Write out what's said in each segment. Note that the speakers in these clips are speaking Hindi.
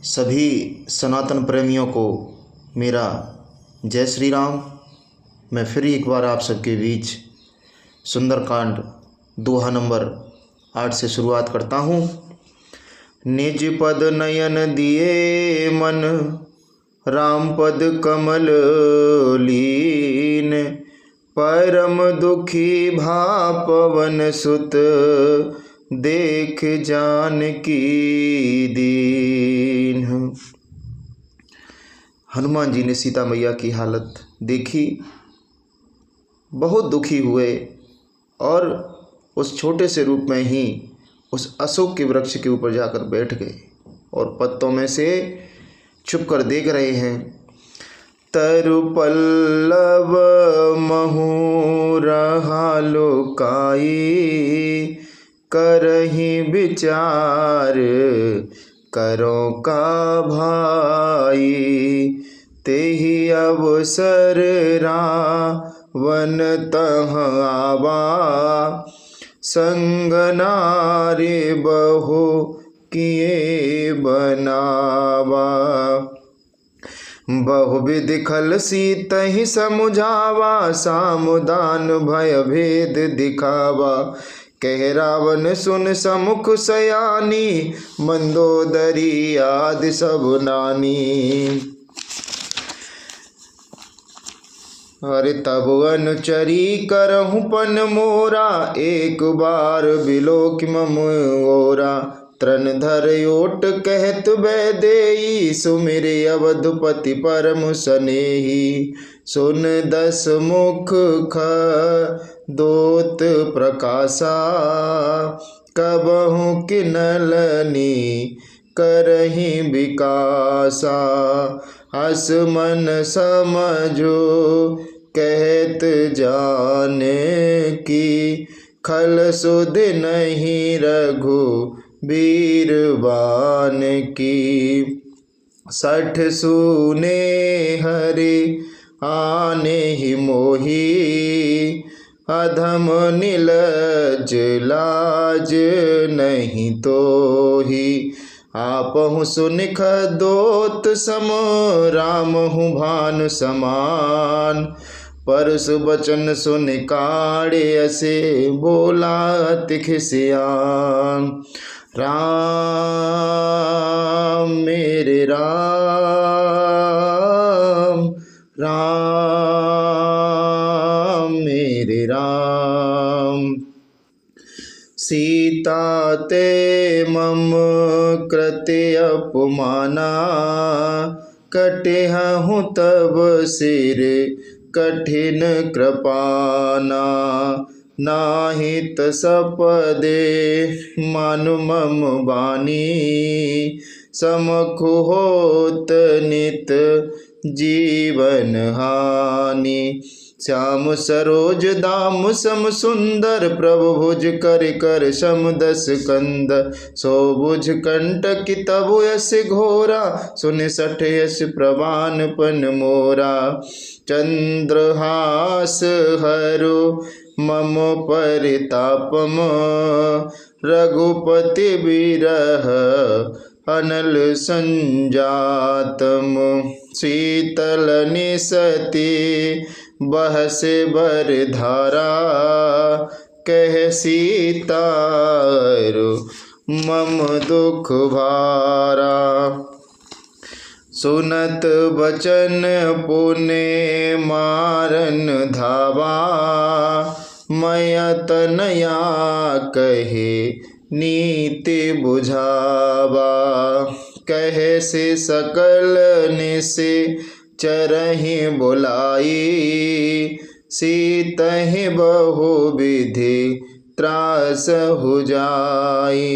सभी सनातन प्रेमियों को मेरा जय श्री राम। मैं फिर एक बार आप सबके बीच सुंदरकांड दोहा नंबर 8 से शुरुआत करता हूँ। निज पद नयन दिए मन, राम पद कमल लीन। परम दुखी भा पवन सुत, देख जानकी दीन। हनुमान जी ने सीता मैया की हालत देखी, बहुत दुखी हुए और उस छोटे से रूप में ही उस अशोक के वृक्ष के ऊपर जाकर बैठ गए और पत्तों में से छुप कर देख रहे हैं। तरु पल्लव महु रहा लोकाई, करहि विचार करो का भाई। तेहि अवसर रावण तह आवा, संग नारी बहु किए बनावा। बहुविधि खल सीतहि समुझावा, सामुदान भय भेद दिखावा। कह रावण सुन समुख सयानी, मंदोदरी आदि सब नानी। अरे तब अनुचरी करहु पन मोरा, एक बार बिलोक मम ओरा। तृण धर ओट कहत वैदेही, सुमिरे अवधपति परम सनेही। सुन दस मुख खदोत प्रकाशा, कबहु किनलनि करहि विकासा। हस मन समझो कहत जाने की, खल सुध नहीं रघु वीरवान की। 60 सूने हरि आने ही मोही, अधम नीलज लाज नहीं तोही। आपहु सुनिख दोत सम, रामहु भानु समान। परस बचन सुन काढ़े असे, बोला अति खिसियान। राम मेरे राम, राम मेरे राम। सीता ते मम कृते अपमाना, कटिहु तब सिर कठिन कृपाना। नाहित सपदे मानु मम बानी, समखु होत नित जीवन हानि। श्याम सरोज दाम सम सुंदर, प्रभु भुज कर कर सम 10 कंद। सो भुज कंटक तब यस घोरा, सुन 60 यस प्रवान पन मोरा। चंद्रहास हरो मम परितापम, रघुपति बिरह अनल संजातम। शीतलनि सती बहसे बर धारा, कह सीतारु मम दुख भारा। सुनत बचन पुने मारन धावा, मैं तनया कहे नीति बुझावा। कहे से सकल निसे चरहि बुलाई, सीतहि बहु विधि त्रास हो जाई।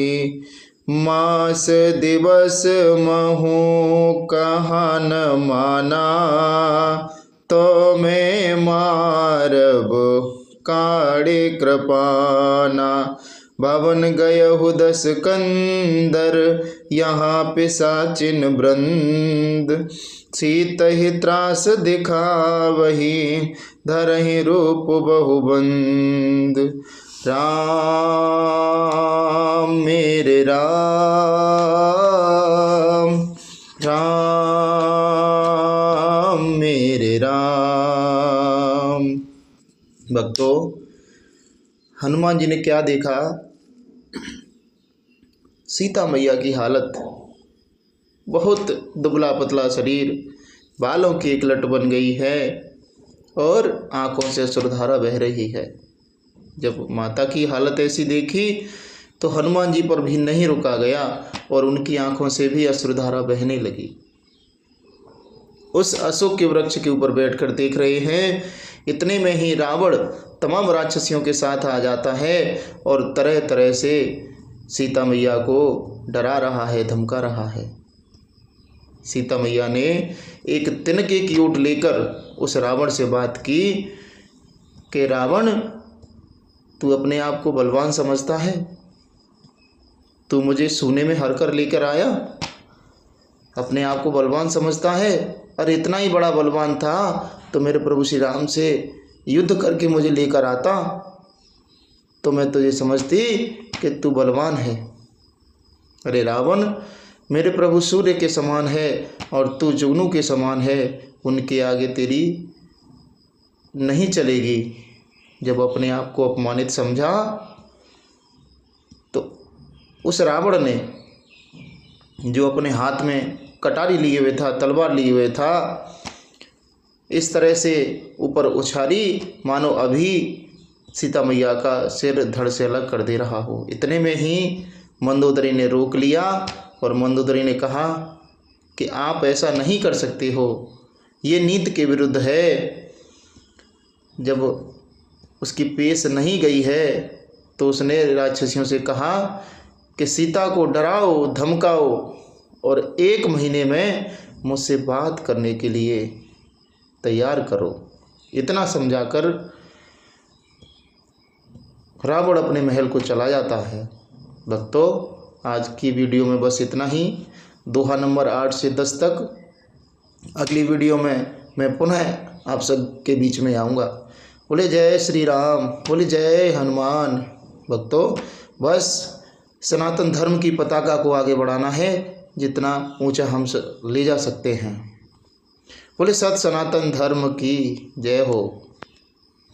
मास दिवस महु कहा न माना, तो मैं मारब काढ़े कृपाना। भवन गयहु 10 कंदर, यहाँ पिशाचिन वृंद। सीतहि त्रास दिखावही, धरहि रूप बहुबंद। राम मेरे राम, भक्तों, हनुमान जी ने क्या देखा? सीता मैया की हालत, बहुत दुबला पतला शरीर, बालों की एक लट बन गई है और आंखों से अश्रुधारा बह रही है। जब माता की हालत ऐसी देखी तो हनुमान जी पर भी नहीं रुका गया और उनकी आंखों से भी अश्रुधारा बहने लगी। उस अशोक के वृक्ष के ऊपर बैठकर देख रहे हैं। इतने में ही रावण तमाम राक्षसियों के साथ आ जाता है और तरह तरह से सीता मैया को डरा रहा है, धमका रहा है। सीता मैया ने एक तिनके की ओट लेकर उस रावण से बात की कि रावण, तू अपने आप को बलवान समझता है? तू मुझे सूने में हर कर लेकर आया, अपने आप को बलवान समझता है? अरे इतना ही बड़ा बलवान था तो मेरे प्रभु श्री राम से युद्ध करके मुझे लेकर आता तो मैं तुझे समझती कि तू बलवान है। अरे रावण, मेरे प्रभु सूर्य के समान है और तू जुगनू के समान है, उनके आगे तेरी नहीं चलेगी। जब अपने आप को अपमानित समझा तो उस रावण ने, जो अपने हाथ में कटारी लिए हुए था, तलवार लिए हुए था, इस तरह से ऊपर उछाली मानो अभी सीता मैया का सिर धड़ से अलग कर दे रहा हो। इतने में ही मंदोदरी ने रोक लिया और मंदोदरी ने कहा कि आप ऐसा नहीं कर सकते हो, ये नीति के विरुद्ध है। जब उसकी पेश नहीं गई है तो उसने राक्षसियों से कहा कि सीता को डराओ, धमकाओ और 1 महीने में मुझसे बात करने के लिए तैयार करो। इतना समझाकर रावण अपने महल को चला जाता है। भक्तों, आज की वीडियो में बस इतना ही। दोहा नंबर 8 से 10 तक अगली वीडियो में मैं पुनः आप सबके बीच में आऊँगा। बोले जय श्री राम, बोले जय हनुमान। भक्तों, बस सनातन धर्म की पताका को आगे बढ़ाना है जितना ऊंचा हम ले जा सकते हैं। बोले सत सनातन धर्म की जय हो।